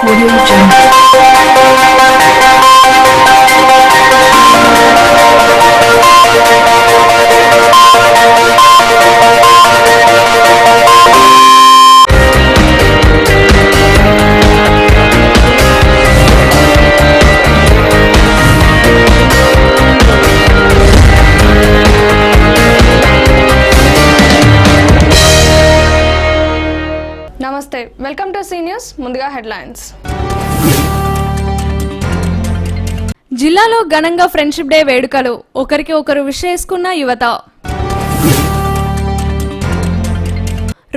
Audio Jungle. నమస్తే, welcome to see news. ముందుగా headlines. జిల్లాలో ఘనంగా ఫ్రెండ్షిప్ డే వేడుకలు, ఒకరికి ఒకరు విష్ చేసుకున్న యువత.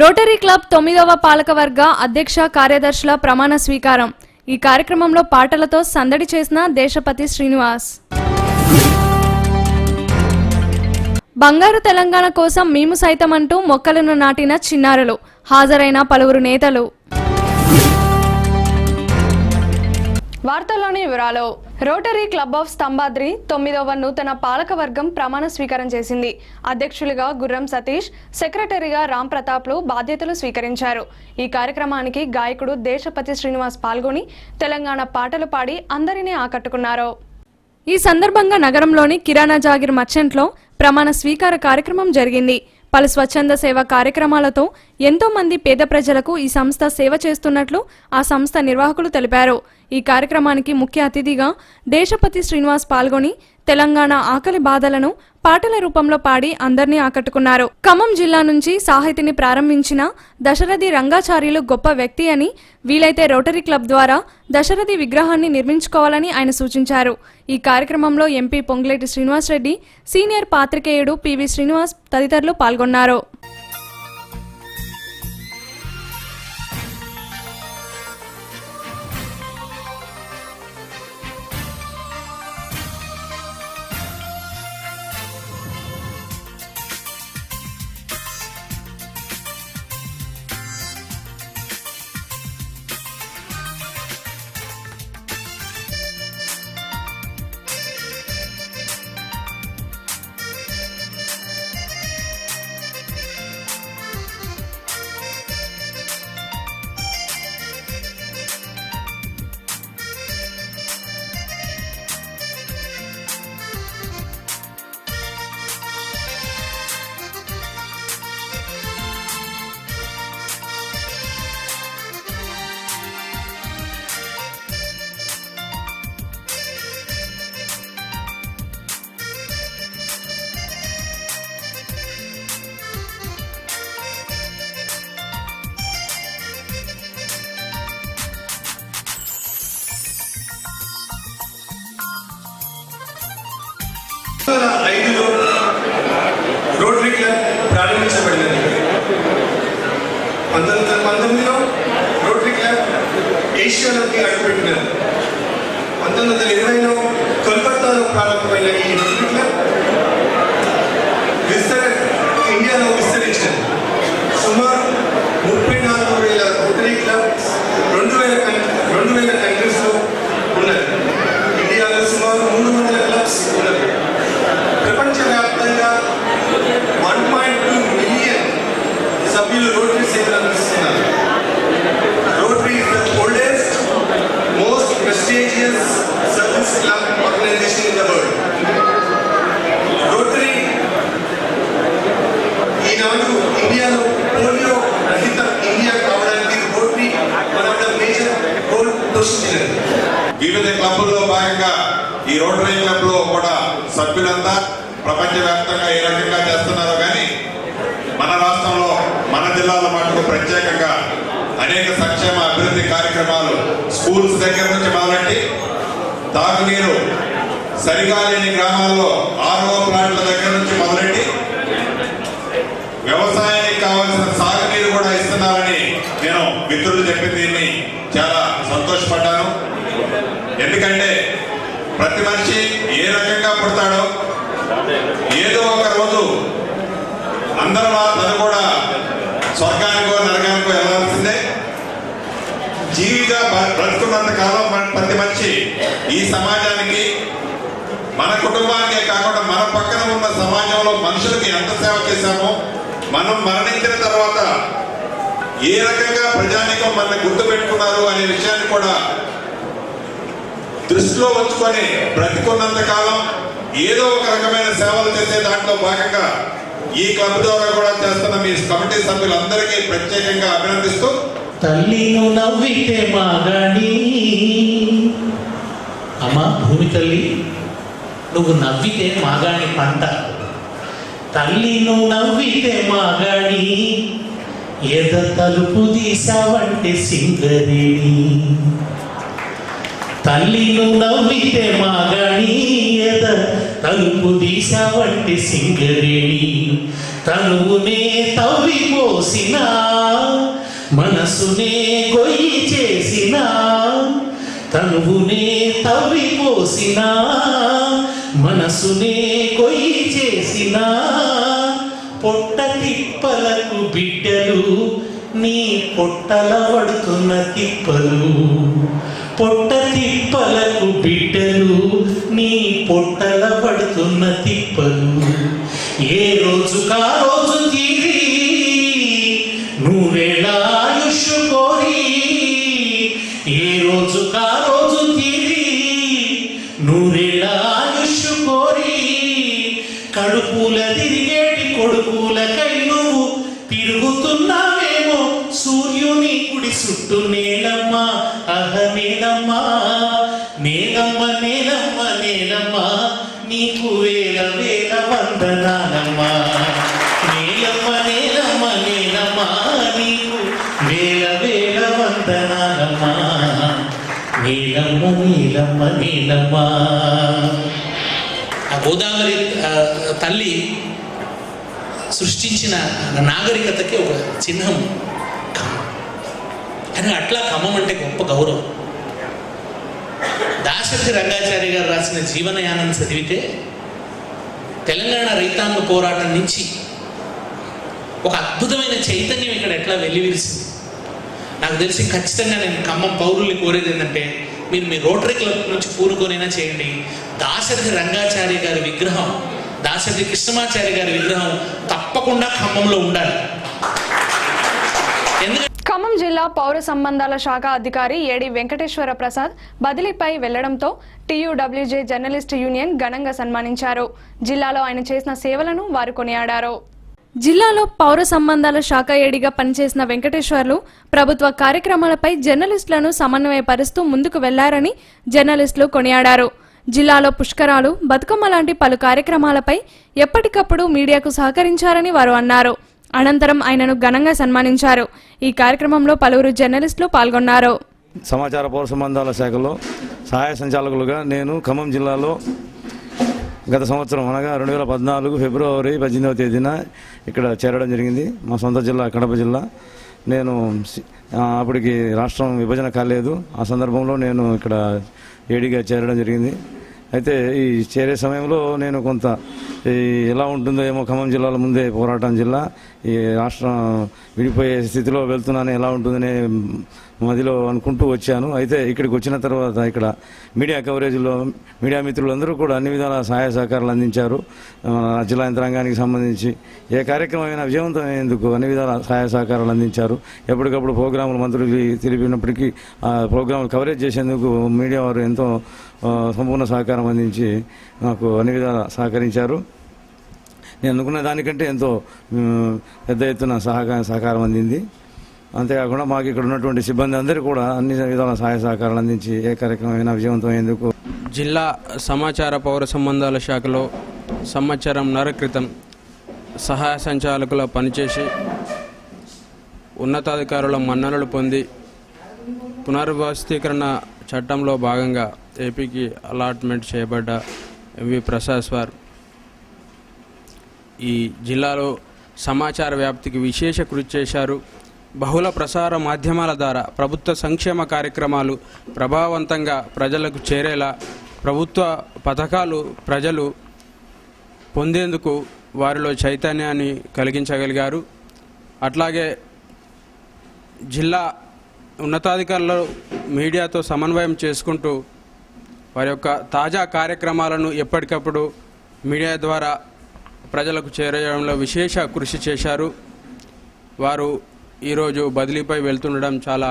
రోటరీ క్లబ్ 9వ పాలకవర్గ అధ్యక్ష కార్యదర్శుల ప్రమాణ స్వీకారం. ఈ కార్యక్రమంలో పాటలతో సందడి చేసిన దేశపతి శ్రీనివాస్. బంగారు తెలంగాణ కోసం మేము సైతం అంటూ మొక్కలను నాటిన చిన్నారులు, హాజరైన పలువురు నేతలు. వార్తల్లోని వివరాలు. రోటరీ క్లబ్ ఆఫ్ స్తంభాద్రి 9వ నూతన పాలకవర్గం ప్రమాణ స్వీకారం చేసింది. అధ్యక్షులుగా గుర్రం సతీష్, సెక్రటరీగా రామ్ ప్రతాప్లు బాధ్యతలు స్వీకరించారు. ఈ కార్యక్రమానికి గాయకుడు దేశపతి శ్రీనివాస్ పాల్గొని తెలంగాణ పాటలు పాడి అందరినీ ఆకట్టుకున్నారు. ఈ సందర్భంగా నగరంలోని కిరాణా జాగిర్ మర్చెంట్లో ప్రమాణ స్వీకార కార్యక్రమం జరిగింది. పలు స్వచ్ఛంద సేవా కార్యక్రమాలతో ఎంతో మంది పేద ప్రజలకు ఈ సంస్థ సేవ చేస్తున్నట్లు ఆ సంస్థ నిర్వాహకులు తెలిపారు. ఈ కార్యక్రమానికి ముఖ్య అతిథిగా దేశపతి శ్రీనివాస్ పాల్గొని తెలంగాణ ఆకలి బాధలను పాటల రూపంలో పాడి అందరినీ ఆకట్టుకున్నారు. ఖమ్మం జిల్లా నుంచి సాహితీని ప్రారంభించిన దశరథి రంగాచార్యులు గొప్ప వ్యక్తి అని, వీలైతే రోటరీ క్లబ్ ద్వారా దశరథి విగ్రహాన్ని నిర్మించుకోవాలని ఆయన సూచించారు. ఈ కార్యక్రమంలో ఎంపీ పొంగులేటి శ్రీనివాస్ రెడ్డి, సీనియర్ పాత్రికేయుడు పివి శ్రీనివాస్ తదితరులు పాల్గొన్నారు. రోటరీ క్లబ్ ప్రారంభించబడినది. 1919లో రోటరీ క్లబ్ ఏషియాలోకి అడుగుపెట్టినది. 1920లో కోల్కతాలో ప్రారంభమైన ఈ రోటరీ క్లబ్ ఇండియాలో విస్తరించినది. సుమారు 34,000 రోటరీ క్లబ్స్ 2,000 కంట్రీస్లో ఉన్నది. ఇండియాలో సుమారు 300 క్లబ్స్ ఉన్నది. ప్రపంచవ్యాప్తంగా 1.2 మిలియన్ సభ్యులు రోటరీ సేవలు అందిస్తున్నారు. Rotary is the oldest, most prestigious service club organisation in the world. Rotary ఈనాడు ఇండియాలో పోలియో రహిత ఇండియా కావడానికి Rotary one of the major role పోషించినది. వివిధ క్లబ్ల్లో భాగంగా ఈ రోటరీ క్లబ్ లో కూడా సభ్యులంతా ప్రపంచవ్యాప్తంగా ఏ రకంగా చేస్తున్నారో కానీ మన రాష్ట్రంలో, మన జిల్లాలో మటుకు ప్రత్యేకంగా అనేక సంక్షేమ అభివృద్ధి కార్యక్రమాలు స్కూల్స్ దగ్గర నుంచి మొదలెట్టి తాగునీరు సరిగా లేని గ్రామాల్లో ఆర్ఓ ప్లాంట్ల దగ్గర నుంచి మొదలెట్టి వ్యవసాయానికి కావాల్సిన సాగునీరు కూడా ఇస్తున్నారని నేను మిత్రులు చెప్పి దీన్ని చాలా సంతోషపడ్డాను. ఎందుకంటే ప్రతి మనిషి ఏ రకంగా పుడతాడో ఏదో ఒక రోజు అందరూ తను కూడా స్వర్గానికో నరకానికో వెళ్ళాల్సిందే. జీవిగా బ్రతుకున్నంత కాలం ప్రతి మనిషి ఈ సమాజానికి, మన కుటుంబానికే కాకుండా మన పక్కన ఉన్న సమాజంలో మనుషులకి ఎంత సేవ చేశామో, మనం మరణించిన తర్వాత ఏ రకంగా ప్రజానీకం మనల్ని గుర్తుపెట్టుకున్నారు అనే విషయాన్ని కూడా దృష్టిలో ఉంచుకొని బ్రతికున్నంత కాలం ఏదో ఒక రకమైన సేవలు చేసే దాంట్లో భాగంగా ఈ క్లబ్ ద్వారా కూడా చేస్తున్న మీ కమిటీ సభ్యులందరికీ ప్రత్యేకంగా అభినందిస్తూ, తల్లిను నవ్వితే మాగాడి, అమ్మా భూమి తల్లి నువ్వు నవ్వితే మాగాణి పంట, తల్లిను నవ్వితే మాగాడి, ఎద తలుపు తీసావంటే సింగరేణి, తల్లిను నవ్వితే మాగాడి, ఎద తలుపు తీసావంటే సింగరేణి, తనువునే తవ్విపోసిన మనసునే గొయ్యి చేసిన, తనువునే తవ్విపోసిన మనసునే గొయ్యి చేసిన, పొట్ట తిప్పలకు బిడ్డలు నీ పొట్టల పడుతున్న తిప్పలు, పొట్ట తిప్పలకు బిడ్డలు నీ పొట్టల పడుతున్న తిప్పలు, ఏ రోజుకా రోజు తీరి నువ్వేళ ఆయుష్ కోరి, ఏ రోజుకా రోజు తీరి నూరేళ్ళ ఆయుష్ కోరి, కడుపుల తిరిగేటి కొడుకులకై నువ్వు తిరుగుతున్నావేమో సూర్యుని కుడి చుట్టూ నేలమ్మ, అహ నేలమ్మ, నేలమ్మ నేలమ్మ నేలమ్మ నీకు వేల వేల వందనాలమ్మ, నేలమ్మ నేలమ్మ నేలమ్మ నీకు వేల వేల వందనాలమ్మ, నీలమ్మ నీలమ్మ నీలమ్మ. ఆ గోదావరి తల్లి సృష్టించిన నాగరికతకి ఒక చిహ్నం ఖమ్మం. కానీ అట్లా ఖమ్మం అంటే గొప్ప గౌరవం. దాశరథి రంగాచారి గారు రాసిన జీవనయానం చదివితే తెలంగాణ రైతాంగ పోరాటం నుంచి ఒక అద్భుతమైన చైతన్యం ఇక్కడ ఎట్లా వెల్లివిరిసింది. నాకు తెలిసి ఖచ్చితంగా నేను ఖమ్మం పౌరుల్ని కోరేది ఏంటంటే, మీరు మీ రోటరీ క్లబ్ నుంచి పూనుకొనైనా చేయండి. దాశరథి రంగాచార్య గారి విగ్రహం, దాశరథి కృష్ణమాచార్య గారి విగ్రహం తప్పకుండా ఖమ్మంలో ఉండాలి. ఎందుకంటే ఖమ్మం జిల్లా పౌర సంబంధాల శాఖ అధికారి ఏడి వెంకటేశ్వర ప్రసాద్ బదిలీపై వెళ్లడంతో టీయూడబ్ల్యూజే జర్నలిస్ట్ యూనియన్ ఘనంగా సన్మానించారు. జిల్లాలో ఆయన చేసిన సేవలను వారు కొనియాడారు. జిల్లాలో పౌర సంబంధాల శాఖ ఏడిగా పనిచేసిన వెంకటేశ్వర్లు ప్రభుత్వ కార్యక్రమాలపై జర్నలిస్టులను సమన్వయపరుస్తూ ముందుకు వెళ్లారని జర్నలిస్టులు కొనియాడారు. జిల్లాలో పుష్కరాలు, బతుకమ్మ లాంటి పలు కార్యక్రమాలపై ఎప్పటికప్పుడు మీడియాకు సహకరించారని వారు అన్నారు. అనంతరం ఆయనను ఘనంగా సన్మానించారు. ఈ కార్యక్రమంలో పలువురు జర్నలిస్టులు పాల్గొన్నారు. సమాచార పౌర సంబంధాల శాఖలో సహాయ సంచాలకులుగా నేను ఖమ్మం జిల్లాలో గత సంవత్సరం అనగా 2014 ఫిబ్రవరి 18వ తేదీన ఇక్కడ చేరడం జరిగింది. మా సొంత జిల్లా కడప జిల్లా. నేను అప్పటికి రాష్ట్రం విభజన కాలేదు. ఆ సందర్భంలో నేను ఇక్కడ ఏడీగా చేరడం జరిగింది. అయితే ఈ చేరే సమయంలో నేను కొంత ఎలా ఉంటుందో ఏమో, ఖమ్మం జిల్లాలో ముందే పోరాటం జిల్లా, ఈ రాష్ట్రం విడిపోయే స్థితిలో వెళ్తున్నాను, ఎలా ఉంటుందనే మదిలో అనుకుంటూ వచ్చాను. అయితే ఇక్కడికి వచ్చిన తర్వాత ఇక్కడ మీడియా కవరేజ్లో మీడియా మిత్రులందరూ కూడా అన్ని విధాల సహాయ సహకారాలు అందించారు. జిల్లా యంత్రాంగానికి సంబంధించి ఏ కార్యక్రమమైనా విజయవంతమయ్యేందుకు అన్ని విధాల సహాయ సహకారాలు అందించారు. ఎప్పటికప్పుడు ప్రోగ్రాములు మంత్రులు తెలిపినప్పటికీ ఆ ప్రోగ్రాములు కవరేజ్ చేసేందుకు మీడియా వారు ఎంతో సంపూర్ణ సహకారం అందించి నాకు అన్ని విధాలా సహకరించారు. నేను అనుకున్న దానికంటే ఎంతో పెద్ద ఎత్తున సహకారం అందింది. అంతేకాకుండా మాకు ఇక్కడ ఉన్నటువంటి సిబ్బంది అందరూ కూడా అన్ని విధాల సహాయ సహకారాలు అందించి ఏ కార్యక్రమమైనా విజయవంతమయ్యేందుకు. జిల్లా సమాచార పౌర సంబంధాల శాఖలో సంవత్సరంన్నర క్రితం సహాయ సంచాలకుల పనిచేసి ఉన్నతాధికారుల మన్ననలు పొంది పునర్వ్యవస్థీకరణ చట్టంలో భాగంగా ఏపీకి అలాట్మెంట్ చేయబడ్డ ఎంవి ప్రసాద్ సార్ ఈ జిల్లాలో సమాచార వ్యాప్తికి విశేష కృషి చేశారు. బహుళ ప్రసార మాధ్యమాల ద్వారా ప్రభుత్వ సంక్షేమ కార్యక్రమాలు ప్రభావవంతంగా ప్రజలకు చేరేలా ప్రభుత్వ పథకాలు ప్రజలు పొందేందుకు వారిలో చైతన్యాన్ని కలిగించగలిగారు. అట్లాగే జిల్లా ఉన్నతాధికారులు మీడియాతో సమన్వయం చేసుకుంటూ వారి యొక్క తాజా కార్యక్రమాలను ఎప్పటికప్పుడు మీడియా ద్వారా ప్రజలకు చేరడంలో విశేష కృషి చేశారు. వారు ఈరోజు బదిలీపై వెళ్తుండడం చాలా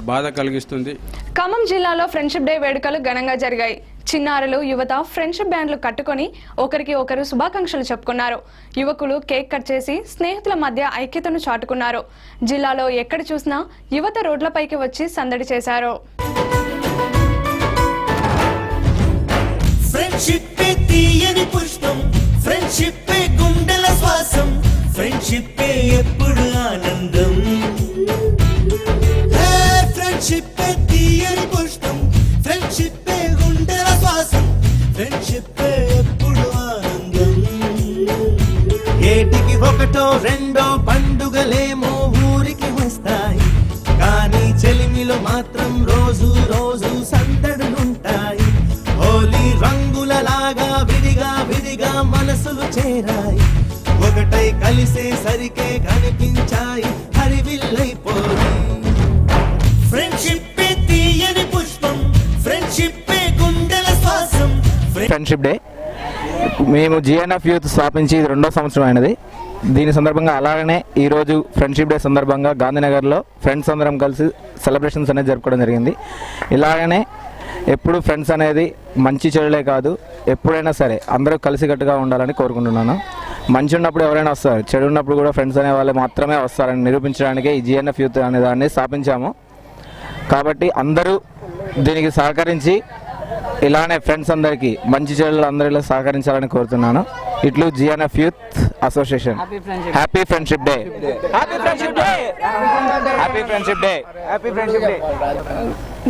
బాధ కలిగిస్తుంది. ఖమ్మం జిల్లాలో ఫ్రెండ్షిప్ డే వేడుకలు ఘనంగా జరిగాయి. చిన్నారులు, యువత ఫ్రెండ్షిప్ బ్యాండ్లు కట్టుకొని ఒకరికి ఒకరు శుభాకాంక్షలు చెప్పుకున్నారు. యువకులు కేక్ కట్ చేసి స్నేహితుల మధ్య ఐక్యతను చాటుకున్నారు. జిల్లాలో ఎక్కడ చూసినా యువత రోడ్లపైకి వచ్చి సందడి చేశారు. ఫ్రెండ్షిప్ తీయని పుష్పం, ఫ్రెండ్షిప్ గుండెల శ్వాసం, ఫ్రెండ్షిప్ ఎప్పుడు ఆనందం. ఫ్రెండ్షిప్ తీయని పుష్పం, ఫ్రెండ్షిప్ గుండెల శ్వాసం, ఫ్రెండ్షిప్ ఎప్పుడు ఆనందం. ఏటికి ఒకటో రెండో పండుగలేమో ఊరికి వస్తాయి, కానీ చెలిమిలో మాత్రం రోజు రోజు సందడులుంటాయి. హోలీ రంగులలాగా విడిగా విడిగా మనసులు చేరాయి, ఒకటై కలిసేసరికే కనిపించాయి హరివిల్లైపోయి. ఫ్రెండ్షిప్ తీయని పుష్పం, ఫ్రెండ్షిప్ గుండెల శ్వాసం. ఫ్రెండ్షిప్ డే మేము జిఎన్ఎఫ్ యూత్ స్థాపించి ఇది 2వ సంవత్సరం అయినది. దీని సందర్భంగా అలాగనే ఈరోజు ఫ్రెండ్షిప్ డే సందర్భంగా గాంధీనగర్లో ఫ్రెండ్స్ అందరం కలిసి సెలబ్రేషన్స్ అనేది జరుపుకోవడం జరిగింది. ఇలాగనే ఎప్పుడు ఫ్రెండ్స్ అనేది మంచి చెడులే కాదు, ఎప్పుడైనా సరే అందరూ కలిసికట్టుగా ఉండాలని కోరుకుంటున్నాను. మంచి ఉన్నప్పుడు ఎవరైనా వస్తారు, చెడు ఉన్నప్పుడు కూడా ఫ్రెండ్స్ అనే వాళ్ళు మాత్రమే వస్తారని నిరూపించడానికి ఈ జిఎన్ఎఫ్ యూత్ అనే దాన్ని స్థాపించాము. కాబట్టి అందరూ దీనికి సహకరించి ఇలానే ఫ్రెండ్స్ అందరికీ మంచి చెడులు అందరిలో సహకరించాలని కోరుతున్నాను. ఇట్లు GNF youth association. Happy friendship day. Happy friendship day. Happy friendship day. Happy friendship day.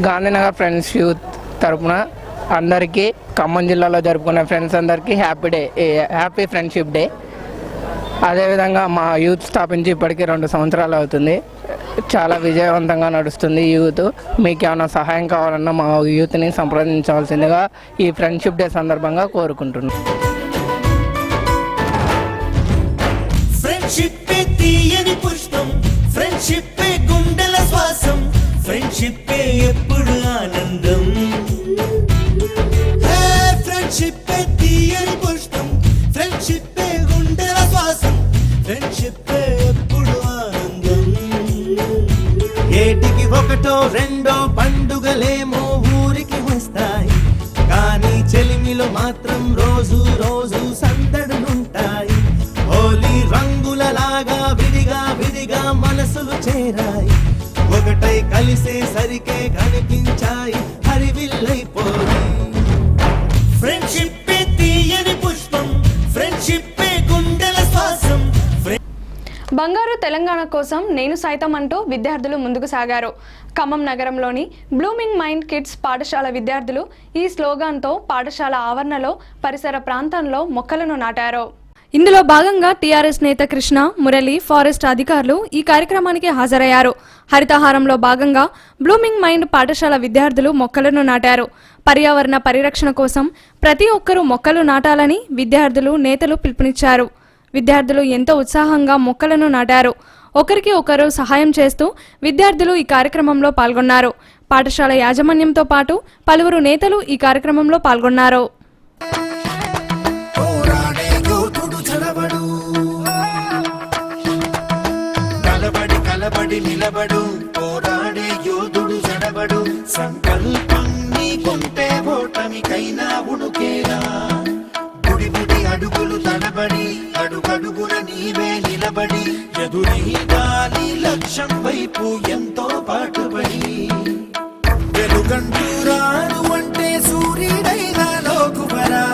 Gandhinagar friends youth తరపున అందరికీ, ఖమ్మం జిల్లాలో జరుపుకునే ఫ్రెండ్స్ అందరికీ హ్యాపీ ఫ్రెండ్షిప్ డే. అదేవిధంగా మా యూత్ స్థాపించి ఇప్పటికీ 2 సంవత్సరాలు అవుతుంది. చాలా విజయవంతంగా నడుస్తుంది ఈ యూత్. మీకు ఏమైనా సహాయం కావాలన్నా మా యూత్ని సంప్రదించవలసిందిగా ఈ ఫ్రెండ్షిప్ డే సందర్భంగా కోరుకుంటున్నాను. ఫ్రెండ్షిప్ తీయని పుష్పం, ఫ్రెండ్షిప్ గుండెల శ్వాసం, ఫ్రెండ్షిప్ ఎప్పుడు ఆనందం. ఫ్రెండ్షిప్ తీయని పుష్పం, ఫ్రెండ్షిప్ గుండెల శ్వాసం, ఫ్రెండ్షిప్ ఎప్పుడు ఆనందం. ఏటికి ఒకటో రెండో పండుగలేమో ఊరికి వస్తాయి, కానీ చెలిమిలో మాత్రం రోజు రోజు సందడులుంటాయి. హోలీ రంగులలాగా విడిగా విడిగా మనసులు చేరాయి, ఒకటై కలిసేసరికే కనిపించాయి హరివిల్లైపోయి. ఫ్రెండ్షిప్ తీయని పుష్పం, ఫ్రెండ్షిప్ గుండెల శ్వాసం. బంగారు తెలంగాణ కోసం నేను సైతం అంటూ విద్యార్థులు ముందుకు సాగారు. ఖమ్మం నగరంలోని బ్లూమింగ్ మైండ్ కిడ్స్ పాఠశాల విద్యార్థులు ఈ స్లోగాన్తో పాఠశాల ఆవరణలో పరిసర ప్రాంతంలో మొక్కలను నాటారు. ఇందులో భాగంగా టీఆర్ఎస్ నేత కృష్ణ, మురళి, ఫారెస్ట్ అధికారులు ఈ కార్యక్రమానికి హాజరయ్యారు. హరితహారంలో భాగంగా బ్లూమింగ్ మైండ్ పాఠశాల విద్యార్థులు మొక్కలను నాటారు. పర్యావరణ పరిరక్షణ కోసం ప్రతి ఒక్కరూ మొక్కలు నాటాలని విద్యార్థులు, నేతలు పిలుపునిచ్చారు. విద్యార్థులు ఎంతో ఉత్సాహంగా మొక్కలను నాటారు. ఒకరికి ఒకరు సహాయం చేస్తూ విద్యార్థులు ఈ కార్యక్రమంలో పాల్గొన్నారు. పాఠశాల యాజమాన్యంతో పాటు పలువురు నేతలు ఈ కార్యక్రమంలో పాల్గొన్నారు. నిలబడు, పోరాడే యోధుడు జడబడు, సంకల్పం నీకుంటే ఓటమికైనా ఉడుకేరా. గుడి గుడి అడుగులు తడబడి, అడుగడుగున నీవే నిలబడి, ఎదురీగాలి లక్ష్యం వైపు ఎంతో పాటుపడి. వెలుగంటూ రాను అంటే సూర్యుడైనా లోకువరా,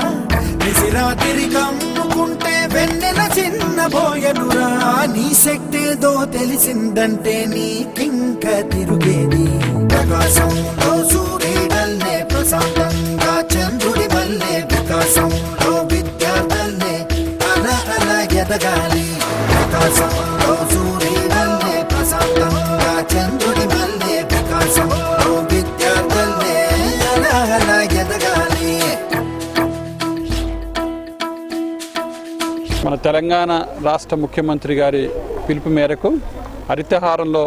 నిసిరాతిరి కమ్ముకుంటే వెన్నెల చిన్నబోయనురా. నీ శక్తేదో తెలిసిందంటే నీకింక తిరుగేది. ప్రకాశంలో సూర్యుడల్లే, ప్రశాంతంగా చంద్రుడి వల్లే, వికాసంలో విద్యార్థులే అలా అలా ఎదగాలి. ప్రకాశంలో సూర్యుడల్లే, ప్రశాంతంగా చంద్రుడి వల్లే, వికాసంలో విద్యార్థులే అలా అలా ఎదగాలి. మన తెలంగాణ రాష్ట్ర ముఖ్యమంత్రి గారి పిలుపు మేరకు హరితహారంలో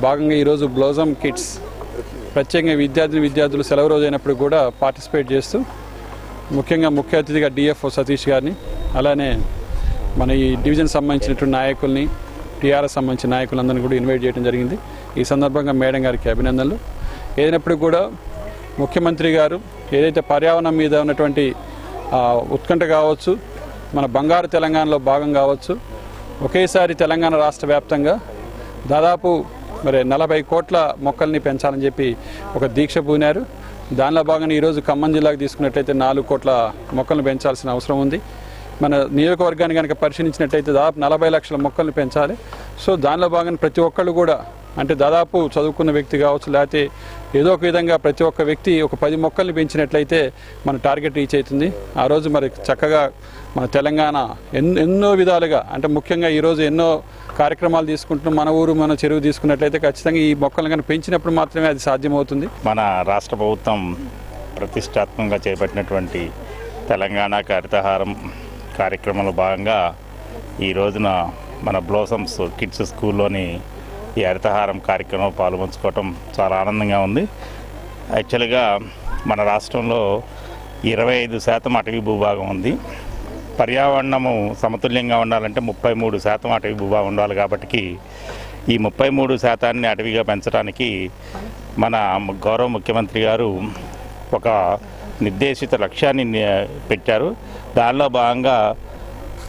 భాగంగా ఈరోజు బ్లోజమ్ కిడ్స్ ప్రత్యేకంగా విద్యార్థులు సెలవు రోజు అయినప్పుడు కూడా పార్టిసిపేట్ చేస్తూ ముఖ్యంగా ముఖ్య అతిథిగా డిఎఫ్ఓ సతీష్ గారిని, అలానే మన ఈ డివిజన్ సంబంధించినటువంటి నాయకుల్ని, టీఆర్ఎస్ సంబంధించిన నాయకులందరినీ కూడా ఇన్వైట్ చేయడం జరిగింది. ఈ సందర్భంగా మేడం గారికి అభినందనలు. ఏదైనప్పుడు కూడా ముఖ్యమంత్రి గారు ఏదైతే పర్యావరణం మీద ఉన్నటువంటి ఉత్కంఠ కావచ్చు, మన బంగారు తెలంగాణలో భాగం కావచ్చు, ఒకేసారి తెలంగాణ రాష్ట్ర వ్యాప్తంగా దాదాపు 40 కోట్ల మొక్కల్ని పెంచాలని చెప్పి ఒక దీక్ష పూనారు. దానిలో భాగంగా ఈరోజు ఖమ్మం జిల్లాకు తీసుకున్నట్లయితే 4 కోట్ల మొక్కలను పెంచాల్సిన అవసరం ఉంది. మన నియోజకవర్గాన్ని కనుక పరిశీలించినట్టయితే దాదాపు 40 లక్షల మొక్కలను పెంచాలి. సో దానిలో భాగంగా ప్రతి ఒక్కళ్ళు కూడా, అంటే దాదాపు చదువుకున్న వ్యక్తి కావచ్చు, లేకపోతే ఏదో ఒక విధంగా ప్రతి ఒక్క వ్యక్తి ఒక 10 మొక్కల్ని పెంచినట్లయితే మన టార్గెట్ రీచ్ అవుతుంది. ఆ రోజు మరి చక్కగా మన తెలంగాణ ఎన్నో విధాలుగా, అంటే ముఖ్యంగా ఈరోజు ఎన్నో కార్యక్రమాలు తీసుకుంటున్నాం. మన ఊరు మన చెరువు తీసుకున్నట్లయితే ఖచ్చితంగా ఈ మొక్కలను కనుక పెంచినప్పుడు మాత్రమే అది సాధ్యమవుతుంది. మన రాష్ట్ర ప్రభుత్వం ప్రతిష్టాత్మకంగా చేపట్టినటువంటి తెలంగాణ హరితహారం కార్యక్రమంలో భాగంగా ఈ రోజున మన బ్లోసమ్స్ కిడ్స్ స్కూల్లోని ఈ హరితహారం కార్యక్రమం పాల్పంచుకోవటం చాలా ఆనందంగా ఉంది. యాక్చువల్గా మన రాష్ట్రంలో 25% అటవీ భూభాగం ఉంది. పర్యావరణము సమతుల్యంగా ఉండాలంటే 33% అటవీ భూభాగం ఉండాలి. కాబట్టి ఈ 33% అటవీగా పెంచడానికి మన గౌరవ ముఖ్యమంత్రి గారు ఒక నిర్దేశిత లక్ష్యాన్ని పెట్టారు. దానిలో భాగంగా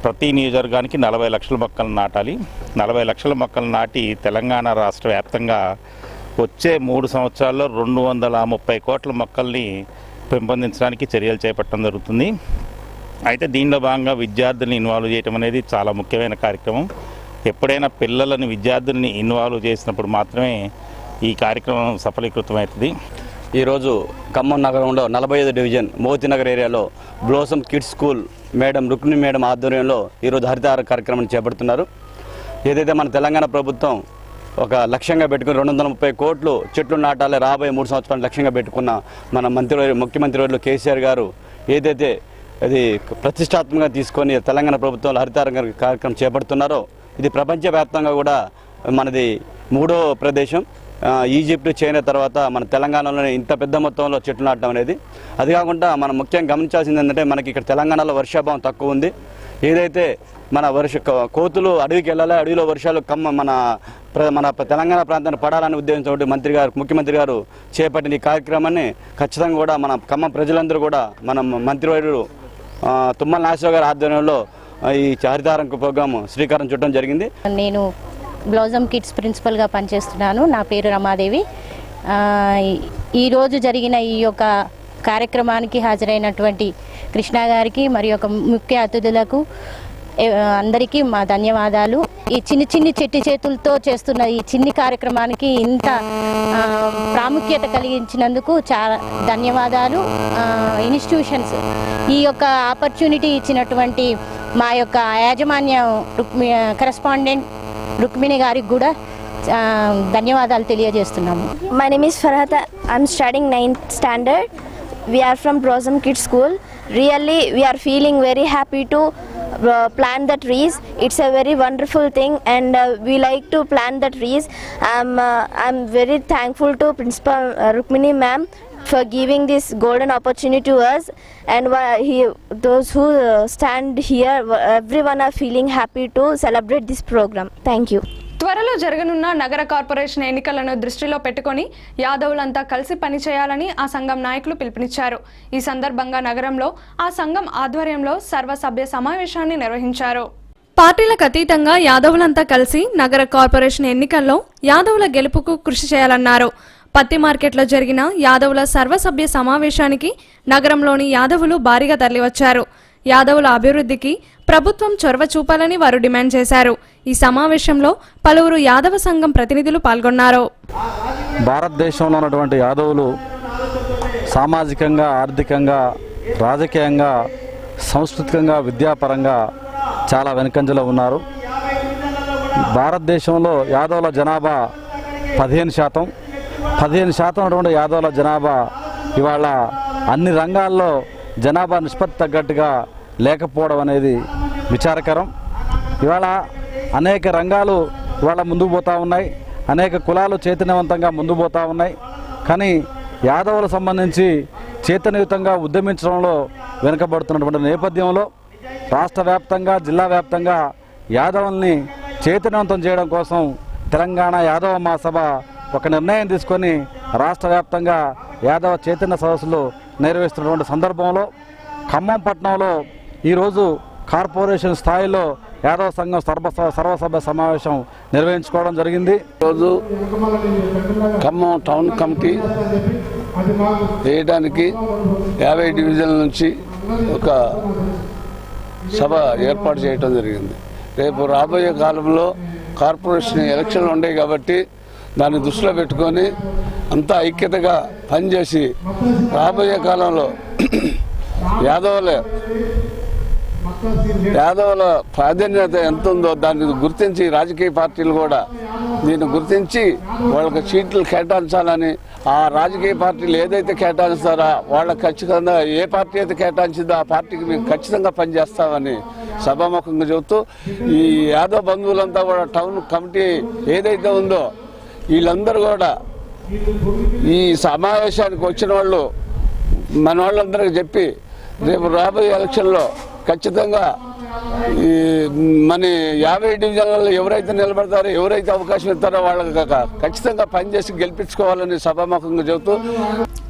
ప్రతి నియోజకవర్గానికి 40 లక్షల మొక్కలు నాటాలి. 40 లక్షల మొక్కలు నాటి తెలంగాణ రాష్ట్ర వ్యాప్తంగా వచ్చే 3 సంవత్సరాల్లో 230 కోట్ల మొక్కల్ని పెంపొందించడానికి చర్యలు చేపట్టడం జరుగుతుంది. అయితే దీనిలో భాగంగా విద్యార్థుల్ని ఇన్వాల్వ్ చేయడం అనేది చాలా ముఖ్యమైన కార్యక్రమం. ఎప్పుడైనా పిల్లలని విద్యార్థుల్ని ఇన్వాల్వ్ చేసినప్పుడు మాత్రమే ఈ కార్యక్రమం సఫలీకృతమవుతుంది. ఈరోజు ఖమ్మం నగరంలో 45 డివిజన్ మోతీనగర్ ఏరియాలో blossom kids school madam Rukmini madam ఆధ్వర్యంలో ఈరోజు హరితహార కార్యక్రమాన్ని చేపడుతున్నారు. ఏదైతే మన తెలంగాణ ప్రభుత్వం ఒక లక్ష్యంగా పెట్టుకుని 230 కోట్లు చెట్లు నాటాలి రాబోయే 3 సంవత్సరాలు లక్ష్యంగా పెట్టుకున్న మన ముఖ్యమంత్రి వర్యులు కేసీఆర్ గారు ఏదైతే అది ప్రతిష్టాత్మకంగా తీసుకొని తెలంగాణ ప్రభుత్వంలో హరితహార కార్యక్రమం చేపడుతున్నారో ఇది ప్రపంచవ్యాప్తంగా కూడా మనది 3వ ప్రదేశం. ఈజిప్ట్, చైనా తర్వాత మన తెలంగాణలోనే ఇంత పెద్ద మొత్తంలో చెట్లు నాటడం అనేది. అది కాకుండా మనం ముఖ్యంగా గమనించాల్సింది ఏంటంటే మనకి ఇక్కడ తెలంగాణలో వర్షాభావం తక్కువ ఉంది. ఏదైతే మన కోతులు అడవికి వెళ్ళాలి, అడవిలో వర్షాలు మన తెలంగాణ ప్రాంతాన్ని పడాలనే ఉద్దేశంతో ముఖ్యమంత్రి గారు చేపట్టిన ఈ కార్యక్రమాన్ని ఖచ్చితంగా కూడా మన ఖమ్మం ప్రజలందరూ కూడా మన మంత్రివర్యులు తుమ్మల నాగేశ్వరరావు గారి ఆధ్వర్యంలో ఈ హరితహారం ప్రోగ్రాం శ్రీకారం చుట్టడం జరిగింది. నేను బ్లోసమ్ కిడ్స్ ప్రిన్సిపల్గా పనిచేస్తున్నాను. నా పేరు రమాదేవి. ఈరోజు జరిగిన ఈ యొక్క కార్యక్రమానికి హాజరైనటువంటి కృష్ణ గారికి మరియు ఒక ముఖ్య అతిథులకు అందరికీ మా ధన్యవాదాలు. ఈ చిన్ని చెట్టి చేతులతో చేస్తున్న ఈ చిన్ని కార్యక్రమానికి ఇంత ప్రాముఖ్యత కలిగించినందుకు చాలా ధన్యవాదాలు. ఇన్స్టిట్యూషన్స్ ఈ యొక్క ఆపర్చునిటీ ఇచ్చినటువంటి మా యొక్క యాజమాన్యం కరెస్పాండెంట్ రుక్మిణి గారికి కూడా ధన్యవాదాలు తెలియజేస్తున్నాము. My name is Farhat. I'm studying 9th standard. We are from Blossom Kids School. Really, we are feeling very happy to plant the trees. It's a very wonderful thing, and we like to plant the trees. I'm very thankful to Principal Rukmini ma'am for giving this golden opportunity to us, and those who stand here, everyone are feeling happy to celebrate this program. Thank you. త్వరలో జరగనున్న నగర corporation ఎన్నికలను దృష్టిలో పెట్టుకొని యాదవులంతా కలిసి పనిచేయాలని ఆ సంఘం నాయకులు పిలుపునిచ్చారు. ఈ సందర్భంగా నగరంలో ఆ సంఘం ఆధ్వర్యంలో సర్వసభ్య సమావేశాన్ని నిర్వహించారు. పార్టీలకు అతీతంగా యాదవులంతా కలిసి నగర కార్పొరేషన్ ఎన్నికల్లో యాదవుల గెలుపుకు కృషి చేయాలన్నారు. పత్తి మార్కెట్లో జరిగిన యాదవుల సర్వసభ్య సమావేశానికి నగరంలోని యాదవులు భారీగా తరలివచ్చారు. యాదవుల అభివృద్ధికి ప్రభుత్వం చొరవ చూపాలని వారు డిమాండ్ చేశారు. ఈ సమావేశంలో పలువురు యాదవ సంఘం ప్రతినిధులు పాల్గొన్నారు. భారతదేశంలో ఉన్నటువంటి యాదవులు సామాజికంగా, ఆర్థికంగా, రాజకీయంగా, సాంస్కృతికంగా, విద్యాపరంగా చాలా వెనుకంజలో ఉన్నారు. భారతదేశంలో యాదవుల జనాభా 15%. 15% ఉన్నటువంటి యాదవుల జనాభా ఇవాళ అన్ని రంగాల్లో జనాభా నిష్పత్తి తగ్గట్టుగా లేకపోవడం అనేది విచారకరం. ఇవాళ అనేక రంగాలు ఇవాళ ముందుకు పోతూ ఉన్నాయి, అనేక కులాలు చైతన్యవంతంగా ముందుకు పోతూ ఉన్నాయి. కానీ యాదవులకు సంబంధించి చైతన్యయుతంగా ఉద్యమించడంలో వెనుకబడుతున్నటువంటి నేపథ్యంలో రాష్ట్ర వ్యాప్తంగా, జిల్లా వ్యాప్తంగా యాదవుల్ని చైతన్యవంతం చేయడం కోసం తెలంగాణ యాదవ మహాసభ ఒక నిర్ణయం తీసుకొని రాష్ట్ర వ్యాప్తంగా యాదవ చైతన్య సదస్సులు నిర్వహిస్తున్నటువంటి సందర్భంలో ఖమ్మం పట్టణంలో ఈరోజు కార్పొరేషన్ స్థాయిలో యాదవ సంఘం సర్వసభ్య సమావేశం నిర్వహించుకోవడం జరిగింది. ఈరోజు ఖమ్మం టౌన్ కమిటీ వేయడానికి 50 డివిజన్ల నుంచి ఒక సభ ఏర్పాటు చేయడం జరిగింది. రేపు రాబోయే కాలంలో కార్పొరేషన్ ఎలక్షన్లు ఉన్నాయి కాబట్టి దాన్ని దృష్టిలో పెట్టుకొని అంతా ఐక్యతగా పనిచేసి రాబోయే కాలంలో యాదవుల ప్రాధాన్యత ఎంత ఉందో దాన్ని గుర్తించి రాజకీయ పార్టీలు కూడా దీన్ని గుర్తించి వాళ్ళకి సీట్లు కేటాయించాలని, ఆ రాజకీయ పార్టీలు ఏదైతే కేటాయిస్తారో వాళ్ళకి ఖచ్చితంగా ఏ పార్టీ అయితే కేటాయించిందో ఆ పార్టీకి మేము ఖచ్చితంగా పనిచేస్తామని సభాముఖంగా చెబుతూ ఈ యాదవ్ బంధువులంతా కూడా టౌన్ కమిటీ ఏదైతే ఉందో వీళ్ళందరూ కూడా ఈ సమావేశానికి వచ్చిన వాళ్ళు మన వాళ్ళందరికీ చెప్పి రేపు రాబోయే ఎలక్షన్లో ఖచ్చితంగా ఈ మన 50 డివిజన్లలో ఎవరైతే నిలబడతారో ఎవరైతే అవకాశం ఇస్తారో వాళ్ళకి ఖచ్చితంగా పనిచేసి గెలిపించుకోవాలని సభాముఖంగా చెబుతూ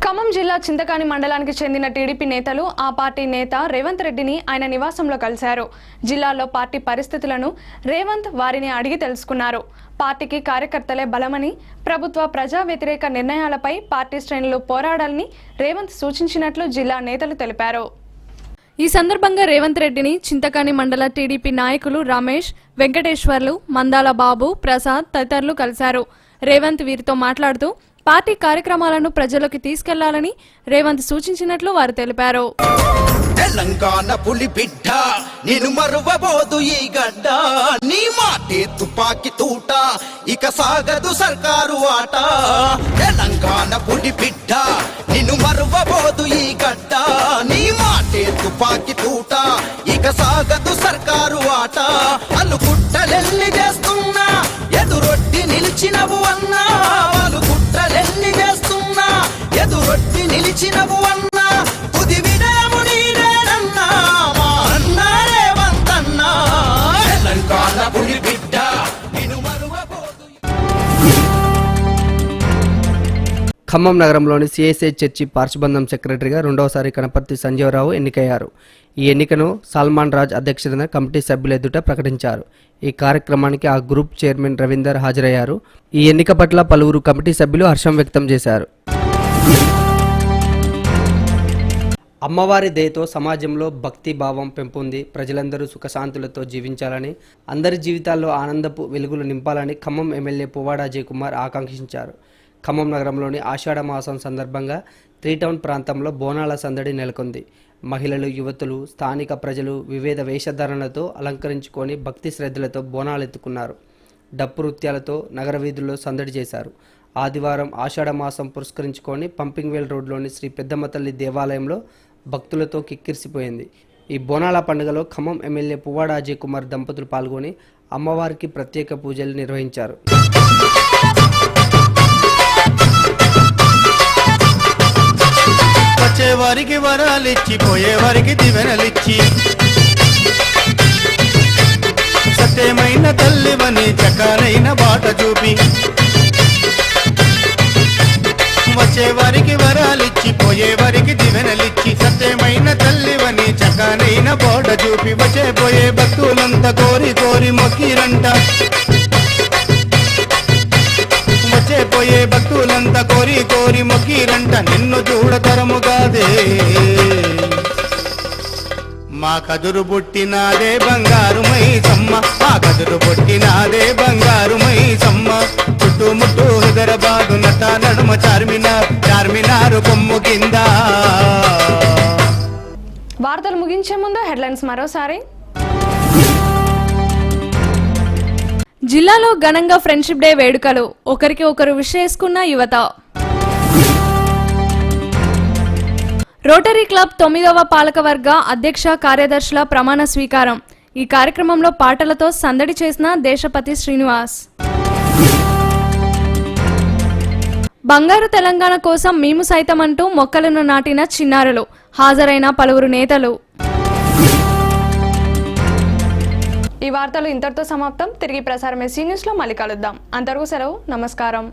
ఖమ్మం జిల్లా చింతకాని మండలానికి చెందిన టీడీపీ నేతలు ఆ పార్టీ నేత రేవంత్ రెడ్డిని ఆయన నివాసంలో కలిశారు. జిల్లాలో పార్టీ పరిస్థితులను రేవంత్ వారిని అడిగి తెలుసుకున్నారు. పార్టీకి కార్యకర్తలే బలమని, ప్రభుత్వ ప్రజా వ్యతిరేక నిర్ణయాలపై పార్టీ శ్రేణులు పోరాడాలని రేవంత్ సూచించినట్లు జిల్లా నేతలు తెలిపారు. ఈ సందర్భంగా రేవంత్ రెడ్డిని చింతకాని మండల టీడీపీ నాయకులు రమేష్, వెంకటేశ్వర్లు, మందాల బాబు, ప్రసాద్ తదితరులు కలిశారు. రేవంత్ వీరితో మాట్లాడుతూ పార్టీ కార్యక్రమాలను ప్రజలకు తీసుకెళ్లాలని రేవంత్ సూచించినట్లు వారు తెలిపారు. తెలంగాణ పులి బిడ్డ నేను మరువబోదు ఈ గడ్డ, నీ మాటే తుపాకి తూట ఇక సాగదు సర్కారు ఆట. తెలంగాణ పులి బిడ్డ నేను మరువబోదు ఈ గడ్డ, నీ మాటే తుపాకి తూట ఇక సాగదు సర్కారు ఆట. అలుగుట్టలెల్లి చేస్తున్నా ఎదురొట్టి నిలిచినవు అన్నా, వాళ్ళు కుట్రలెల్లి చేస్తున్నా ఎదురొట్టి నిలిచినవు అన్నా, తుది వినయము నీరేనన్నా మా అన్నా రేవంత్ అన్నా. తెలంగాణ పులి బిడ్డ నిన్ను మరువబోదు. ఖమ్మం నగరంలోని సిఐసిఐ చర్చి పార్శ్వబంధం సెక్రటరీగా రెండవసారి కనపర్తి సంజీవరావు ఎన్నికయ్యారు. ఈ ఎన్నికను సల్మాన్ రాజ్ అధ్యక్షతన కమిటీ సభ్యుల ఎదుట ప్రకటించారు. ఈ కార్యక్రమానికి ఆ గ్రూప్ చైర్మన్ రవీందర్ హాజరయ్యారు. ఈ ఎన్నిక పట్ల పలువురు కమిటీ సభ్యులు హర్షం వ్యక్తం చేశారు. అమ్మవారి దయతో సమాజంలో భక్తి భావం పెంపొంది ప్రజలందరూ సుఖశాంతులతో జీవించాలని, అందరి జీవితాల్లో ఆనందపు వెలుగులు నింపాలని ఖమ్మం ఎమ్మెల్యే పువ్వాడ అజయ్ కుమార్ ఆకాంక్షించారు. ఖమ్మం నగరంలోని ఆషాఢ మాసం సందర్భంగా 3 టౌన్ ప్రాంతంలో బోనాల సందడి నెలకొంది. మహిళలు, యువతులు, స్థానిక ప్రజలు వివిధ వేషధారణలతో అలంకరించుకొని భక్తి శ్రద్ధలతో బోనాలెత్తుకున్నారు. డప్పు నృత్యాలతో నగర వీధుల్లో సందడి చేశారు. ఆదివారం ఆషాఢ మాసం పురస్కరించుకొని పంపింగ్వేల్ రోడ్లోని శ్రీ పెద్దమ్మ తల్లి దేవాలయంలో భక్తులతో కిక్కిరిసిపోయింది. ఈ బోనాల పండుగలో ఖమ్మం ఎమ్మెల్యే పువ్వాడ అజయ్ కుమార్ దంపతులు పాల్గొని అమ్మవారికి ప్రత్యేక పూజలు నిర్వహించారు. వచ్చేవారికి వరాలిచ్చి పోయేవారికి దివెనలిచ్చి సత్యమైన తల్లివని చక్కనైన బాట చూపి, వచ్చేవారికి వరాలిచ్చి పోయేవారికి దివెనలిచ్చి సత్యమైన తల్లివని చక్కనైన బాట చూపి, వచ్చే పోయే భక్తులంతా కోరి కోరి మొక్కిరంట, వచ్చే పోయే భక్తులంతా కోరి కోరి మొక్కిరంట, నిన్ను చూడతరముగాదే మా కదురు పుట్టినాదే బంగారు మైసమ్మ, మా కదురు పుట్టినాదే బంగారు మైసమ్మ, చుట్టుముట్టు హైదరాబాదు నట నడుమ చార్మినారు కొమ్ము కింద. వార్తలు ముగించే ముందు హెడ్లైన్స్ మరోసారి. జిల్లాలో ఘనంగా ఫ్రెండ్షిప్ డే వేడుకలు, ఒకరికి ఒకరు విష్ చేసుకున్న యువత. రోటరీ క్లబ్ 9వ పాలకవర్గ అధ్యక్ష కార్యదర్శుల ప్రమాణ స్వీకారం. ఈ కార్యక్రమంలో పాటలతో సందడి చేసిన దేశపతి శ్రీనివాస్. బంగారు తెలంగాణ కోసం మేము సైతం అంటూ మొక్కలను నాటిన చిన్నారులు, హాజరైన పలువురు నేతలు. ఈ వార్తలు ఇంతటితో సమాప్తం. తిరిగి ప్రసారం SC న్యూస్లో మళ్ళీ కలుద్దాం. అంతవరకు సెలవు. నమస్కారం.